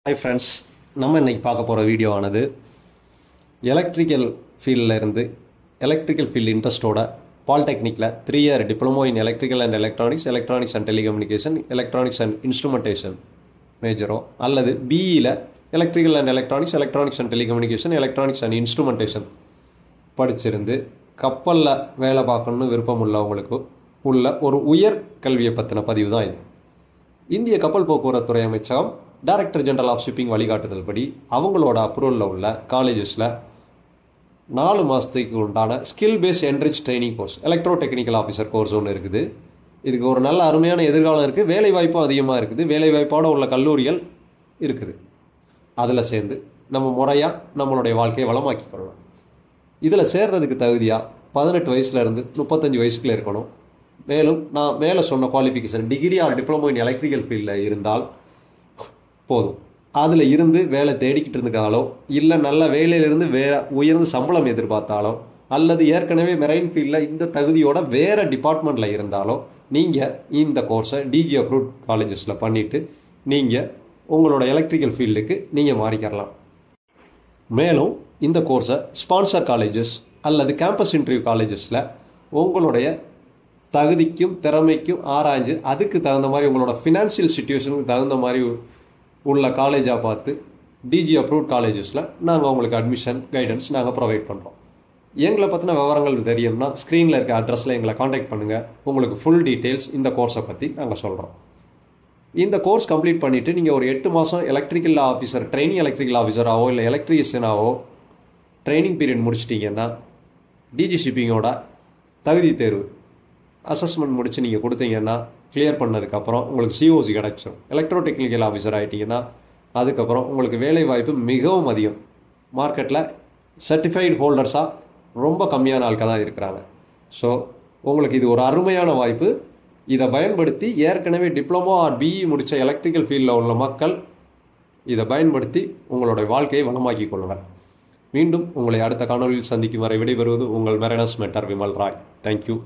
Hi friends, நம்ம இன்றைக்கி பார்க்க போகிற வீடியோ ஆனது எலக்ட்ரிக்கல் ஃபீல்டில் இருந்து எலக்ட்ரிக்கல் ஃபீல்டு இன்ட்ரெஸ்ட்டோட பாலிடெக்னிக்கில் 3 year diploma in electrical and electronics and telecommunication, electronics and instrumentation மேஜரோ அல்லது பிஇயில் electrical and electronics and telecommunication, electronics and instrumentation படிச்சிருந்து கப்பலில் வேலை பார்க்கணுன்னு விருப்பம் உள்ளவங்களுக்கு உள்ள ஒரு உயர் கல்வியை பற்றின பதிவு தான் இது. இந்திய கப்பல் போக்குவரத்துறை அமைச்சகம் டைரக்டர் ஜெனரல் ஆஃப் ஷிப்பிங் வழிகாட்டுதல் படி அவங்களோட அப்ரூவலில் உள்ள காலேஜஸில் 4 மாதத்துக்கு உண்டான skill base enrich training course, electro technical officer course ஒன்று இருக்குது. இதுக்கு ஒரு நல்ல அருமையான எதிர்காலம் இருக்குது, வேலைவாய்ப்பும் அதிகமாக இருக்குது, வேலைவாய்ப்போடு உள்ள கல்லூரிகள் இருக்குது. அதில் சேர்ந்து நம்ம முறையாக நம்மளுடைய வாழ்க்கையை வளமாக்கி கொள்ளலாம். இதில் சேர்றதுக்கு தகுதியாக 18 வயசுலேருந்து 35 வயசுக்குள்ளே இருக்கணும். மேலும் நான் மேலே சொன்ன qualification degree R diploma in electrical ஃபீல்டில் இருந்தால் போதும். அதில் இருந்து வேலை தேடிக்கிட்டு இருந்துக்காலோ, இல்லை நல்ல வேலையிலிருந்து உயர்ந்து சம்பளம் எதிர்பார்த்தாலோ, அல்லது ஏற்கனவே மெரைன் ஃபீல்டில் இந்த தகுதியோட வேறு டிபார்ட்மெண்ட்டில் இருந்தாலோ நீங்கள் இந்த கோர்ஸை டிஜி அப்ரூவ்ட் காலேஜஸில் பண்ணிவிட்டு நீங்கள் உங்களோட எலக்ட்ரிக்கல் ஃபீல்டுக்கு நீங்கள் மாறிக்கிறலாம். மேலும் இந்த கோர்ஸை ஸ்பான்சர் காலேஜஸ் அல்லது கேம்பஸ் இன்டர்வியூ காலேஜஸில் உங்களுடைய தகுதிக்கும் திறமைக்கும் ஆராய்ஞ்சு அதுக்கு தகுந்த மாதிரி உங்களோட ஃபினான்ஷியல் சிச்சுவேஷனுக்கு தகுந்த மாதிரி உள்ள காலேஜாக பார்த்து டிஜி அப்ரூவ்ட் காலேஜஸில் நாங்கள் உங்களுக்கு அட்மிஷன் கைடன்ஸ் நாங்கள் ப்ரொவைட் பண்ணுறோம். எங்களை பற்றின விவரங்கள் தெரியும்னா ஸ்க்ரீனில் இருக்க அட்ரஸில் எங்களை காண்டாக்ட் பண்ணுங்கள். உங்களுக்கு ஃபுல் டீட்டெயில்ஸ் இந்த கோர்ஸை பற்றி நாங்கள் சொல்கிறோம். இந்த கோர்ஸ் கம்ப்ளீட் பண்ணிவிட்டு நீங்கள் ஒரு 8 மாதம் எலக்ட்ரிக்கல் ஆஃபீஸர், ட்ரைனிங் எலக்ட்ரிக்கல் ஆஃபீஸராகவோ இல்லை எலக்ட்ரீஷியனாகவோ ட்ரைனிங் பீரியட் முடிச்சிட்டிங்கன்னா டிஜி ஷிப்பிங்கோட தகுதி தேர்வு அசஸ்மெண்ட் முடித்து நீங்கள் கொடுத்தீங்கன்னா கிளியர் பண்ணதுக்கப்புறம் உங்களுக்கு சிஓசி கிடச்சிடும். எலக்ட்ரோ டெக்னிக்கல் ஆஃபீஸர் ஆகிட்டிங்கன்னா அதுக்கப்புறம் உங்களுக்கு வேலைவாய்ப்பு மிகவும் அதிகம். மார்க்கெட்டில் சர்டிஃபைடு ஹோல்டர்ஸாக ரொம்ப கம்மியான ஆட்கள் தான் இருக்கிறாங்க. ஸோ உங்களுக்கு இது ஒரு அருமையான வாய்ப்பு. இதை பயன்படுத்தி ஏற்கனவே டிப்ளமோ ஆர் பிஇ முடித்த எலக்ட்ரிக்கல் ஃபீல்டில் உள்ள மக்கள் இதை பயன்படுத்தி உங்களுடைய வாழ்க்கையை வளமாக்கி கொள்ளுங்கள். மீண்டும் உங்களை அடுத்த காணொலியில் சந்திக்கும் வரை விடைபெறுவது உங்கள் மெரனஸ் மென்டர் விமல் ராய். தேங்க்யூ.